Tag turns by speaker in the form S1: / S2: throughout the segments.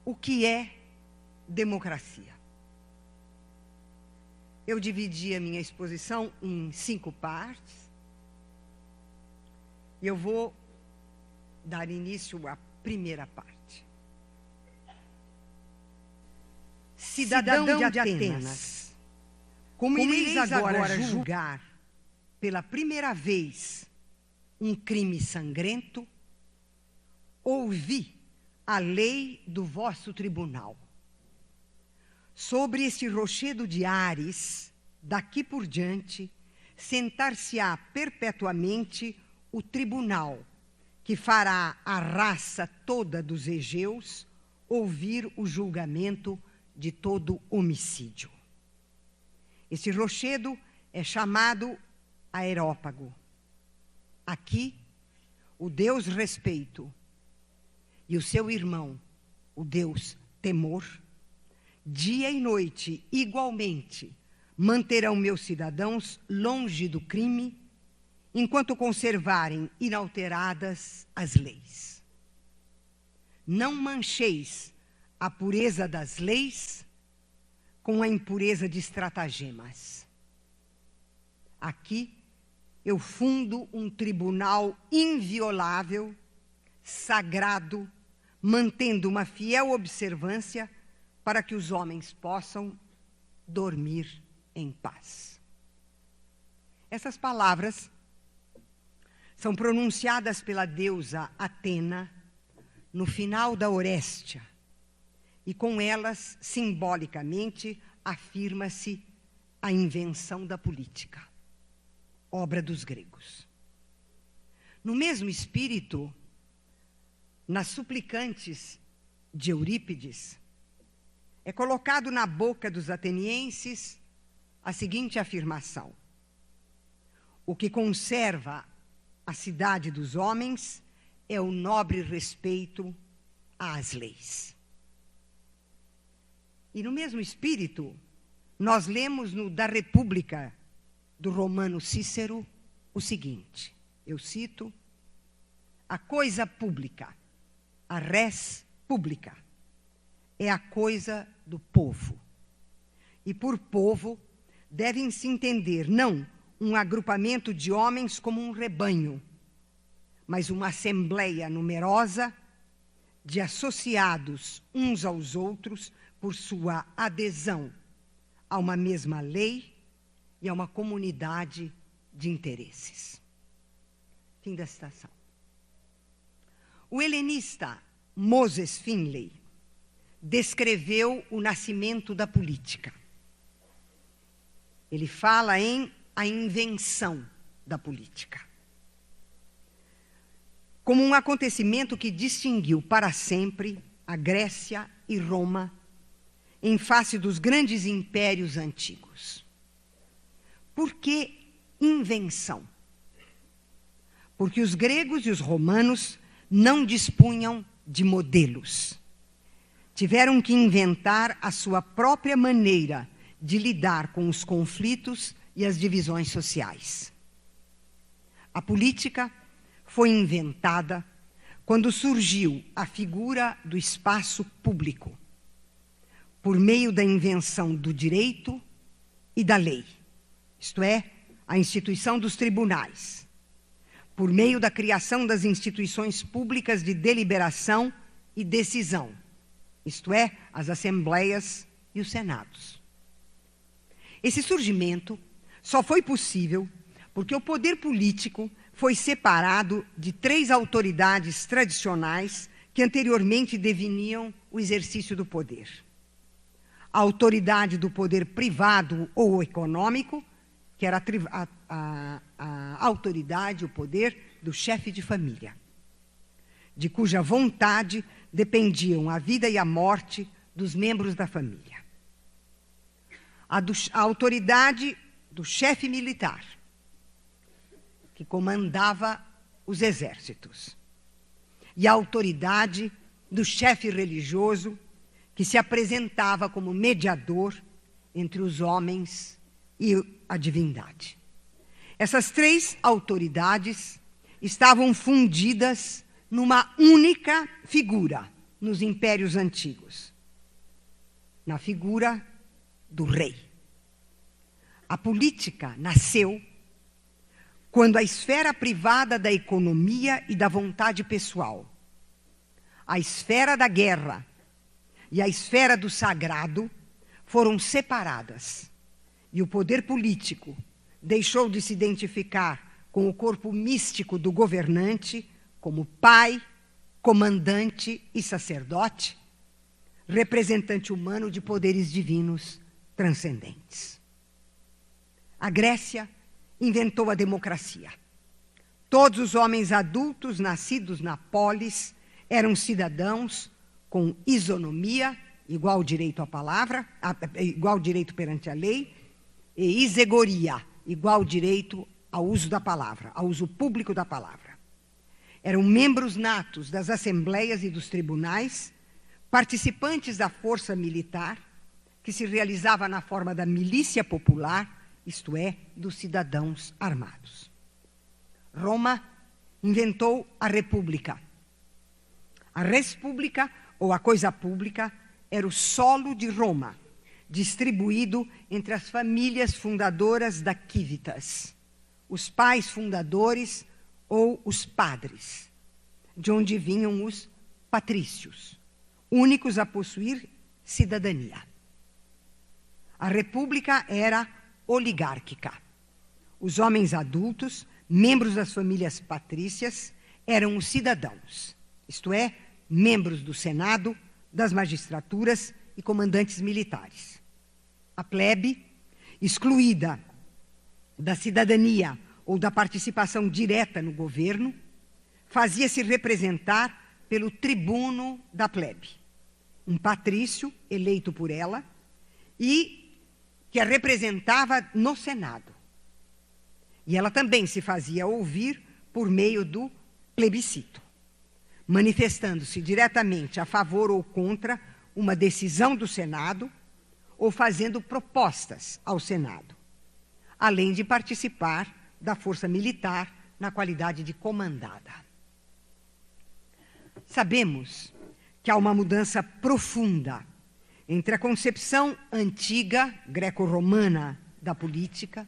S1: o que é democracia. Eu dividi a minha exposição em 5 partes. E eu vou dar início à primeira parte. Cidadão de Atenas, como ireis agora julgar pela primeira vez um crime sangrento, ouvi a lei do vosso tribunal. Sobre este rochedo de Ares, daqui por diante, sentar-se-á perpetuamente o tribunal, que fará a raça toda dos egeus ouvir o julgamento de todo homicídio. Esse rochedo é chamado Aerópago. Aqui, o deus Respeito e o seu irmão, o deus Temor, dia e noite, igualmente, manterão meus cidadãos longe do crime, enquanto conservarem inalteradas as leis. Não mancheis a pureza das leis com a impureza de estratagemas. Aqui eu fundo um tribunal inviolável, sagrado, mantendo uma fiel observância para que os homens possam dormir em paz. Essas palavras são pronunciadas pela deusa Atena no final da Oréstia, e com elas, simbolicamente, afirma-se a invenção da política, obra dos gregos. No mesmo espírito, nas Suplicantes de Eurípides, é colocado na boca dos atenienses a seguinte afirmação: o que conserva a cidade dos homens é o nobre respeito às leis. E no mesmo espírito, nós lemos no Da República, do romano Cícero, o seguinte, eu cito: a coisa pública, a res publica, é a coisa do povo. E por povo devem-se entender não um agrupamento de homens como um rebanho, mas uma assembleia numerosa de associados uns aos outros por sua adesão a uma mesma lei e a uma comunidade de interesses. Fim da citação. O helenista Moses Finley descreveu o nascimento da política. Ele fala em a invenção da política, como um acontecimento que distinguiu para sempre a Grécia e Roma em face dos grandes impérios antigos. Por que invenção? Porque os gregos e os romanos não dispunham de modelos. Tiveram que inventar a sua própria maneira de lidar com os conflitos e as divisões sociais. A política foi inventada quando surgiu a figura do espaço público, por meio da invenção do direito e da lei, isto é, a instituição dos tribunais, por meio da criação das instituições públicas de deliberação e decisão, isto é, as assembleias e os senados. Esse surgimento só foi possível porque o poder político foi separado de 3 autoridades tradicionais que anteriormente definiam o exercício do poder. A autoridade do poder privado ou econômico, que era a autoridade, o poder do chefe de família, de cuja vontade dependiam a vida e a morte dos membros da família. A autoridade do chefe militar, que comandava os exércitos, e a autoridade do chefe religioso, que se apresentava como mediador entre os homens e a divindade. Essas 3 autoridades estavam fundidas numa única figura, nos impérios antigos? Na figura do rei. A política nasceu quando a esfera privada da economia e da vontade pessoal, a esfera da guerra e a esfera do sagrado foram separadas, e o poder político deixou de se identificar com o corpo místico do governante como pai, comandante e sacerdote, representante humano de poderes divinos transcendentes. A Grécia inventou a democracia. Todos os homens adultos nascidos na polis eram cidadãos com isonomia, igual direito à palavra, igual direito perante a lei, e isegoria, igual direito ao uso da palavra, ao uso público da palavra. Eram membros natos das assembleias e dos tribunais, participantes da força militar, que se realizava na forma da milícia popular, isto é, dos cidadãos armados. Roma inventou a república. A res publica, ou a coisa pública, era o solo de Roma, distribuído entre as famílias fundadoras da Civitas, os pais fundadores ou os padres, de onde vinham os patrícios, únicos a possuir cidadania. A república era oligárquica. Os homens adultos, membros das famílias patrícias, eram os cidadãos, isto é, membros do Senado, das magistraturas e comandantes militares. A plebe, excluída da cidadania ou da participação direta no governo, fazia-se representar pelo tribuno da plebe, um patrício eleito por ela e que a representava no Senado. E ela também se fazia ouvir por meio do plebiscito, manifestando-se diretamente a favor ou contra uma decisão do Senado ou fazendo propostas ao Senado, além de participar da força militar na qualidade de comandada. Sabemos que há uma mudança profunda entre a concepção antiga, greco-romana, da política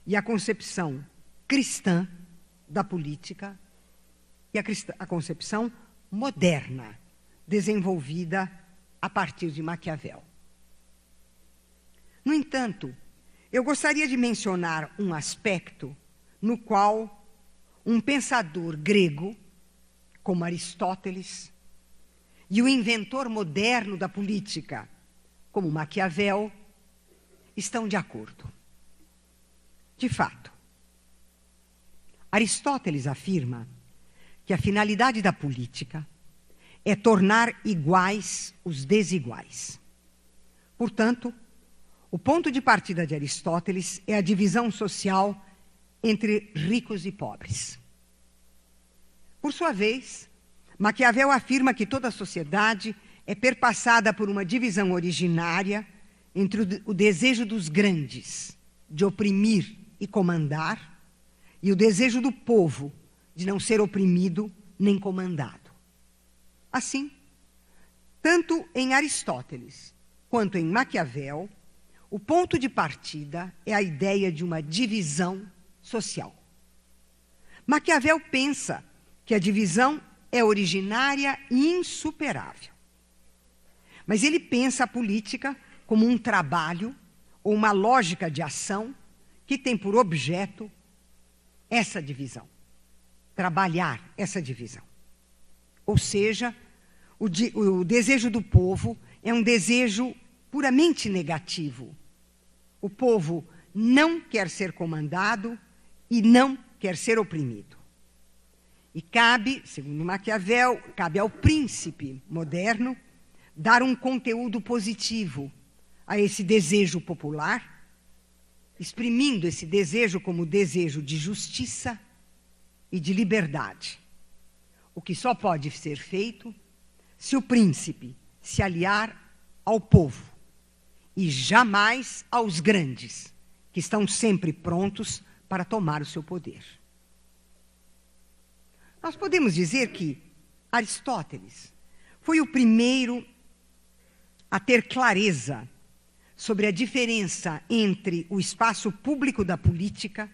S1: e a concepção cristã da política e a concepção moderna, desenvolvida a partir de Maquiavel. No entanto, eu gostaria de mencionar um aspecto no qual um pensador grego, como Aristóteles, e o inventor moderno da política, como Maquiavel, estão de acordo. De fato, Aristóteles afirma que a finalidade da política é tornar iguais os desiguais. Portanto, o ponto de partida de Aristóteles é a divisão social entre ricos e pobres. Por sua vez, Maquiavel afirma que toda a sociedade é perpassada por uma divisão originária entre o desejo dos grandes de oprimir e comandar e o desejo do povo de não ser oprimido nem comandado. Assim, tanto em Aristóteles quanto em Maquiavel, o ponto de partida é a ideia de uma divisão social. Maquiavel pensa que a divisão é originária e insuperável. Mas ele pensa a política como um trabalho ou uma lógica de ação que tem por objeto essa divisão, trabalhar essa divisão. Ou seja, o desejo do povo é um desejo puramente negativo. O povo não quer ser comandado e não quer ser oprimido. E cabe, segundo Maquiavel, cabe ao príncipe moderno dar um conteúdo positivo a esse desejo popular, exprimindo esse desejo como desejo de justiça e de liberdade. O que só pode ser feito se o príncipe se aliar ao povo e jamais aos grandes, que estão sempre prontos para tomar o seu poder. Nós podemos dizer que Aristóteles foi o primeiro a ter clareza sobre a diferença entre o espaço público da política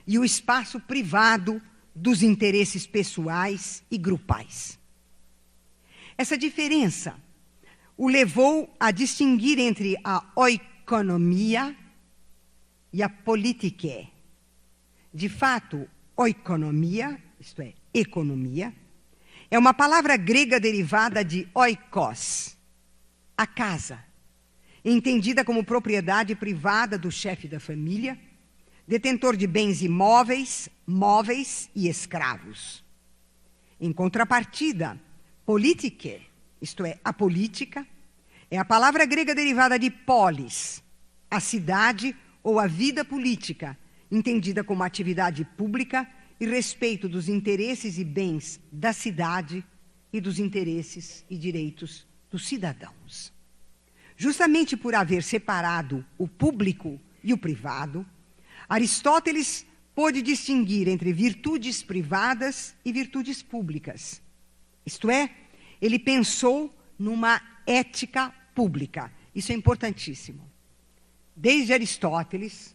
S1: e o espaço privado dos interesses pessoais e grupais. Essa diferença o levou a distinguir entre a oikonomia e a politike. De fato, oikonomia, isto é, economia, é uma palavra grega derivada de oikos, a casa, entendida como propriedade privada do chefe da família, detentor de bens imóveis, móveis e escravos. Em contrapartida, politike, isto é, a política, é a palavra grega derivada de polis, a cidade ou a vida política, entendida como atividade pública e respeito dos interesses e bens da cidade e dos interesses e direitos dos cidadãos. Justamente por haver separado o público e o privado, Aristóteles pôde distinguir entre virtudes privadas e virtudes públicas. Isto é, ele pensou numa ética pública. Isso é importantíssimo. Desde Aristóteles,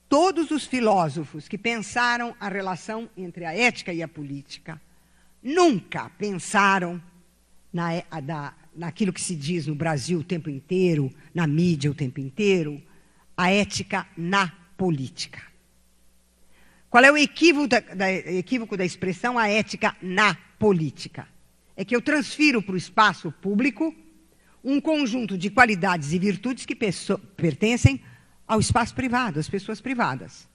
S1: todos os filósofos que pensaram a relação entre a ética e a política nunca pensaram naquilo que se diz no Brasil o tempo inteiro, na mídia o tempo inteiro, a ética na política. Qual é o equívoco da expressão a ética na política? É que eu transfiro para o espaço público um conjunto de qualidades e virtudes que pertencem ao espaço privado, às pessoas privadas.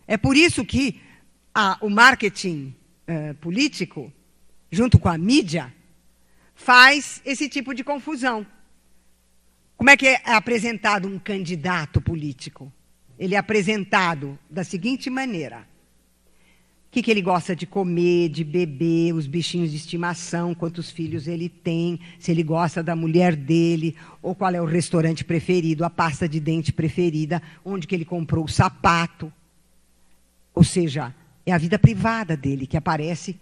S1: É por isso que o marketing político, junto com a mídia, faz esse tipo de confusão. Como é que é apresentado um candidato político? Ele é apresentado da seguinte maneira: o que ele gosta de comer, de beber, os bichinhos de estimação, quantos filhos ele tem, se ele gosta da mulher dele, ou qual é o restaurante preferido, a pasta de dente preferida, onde que ele comprou o sapato. Ou seja, é a vida privada dele que aparece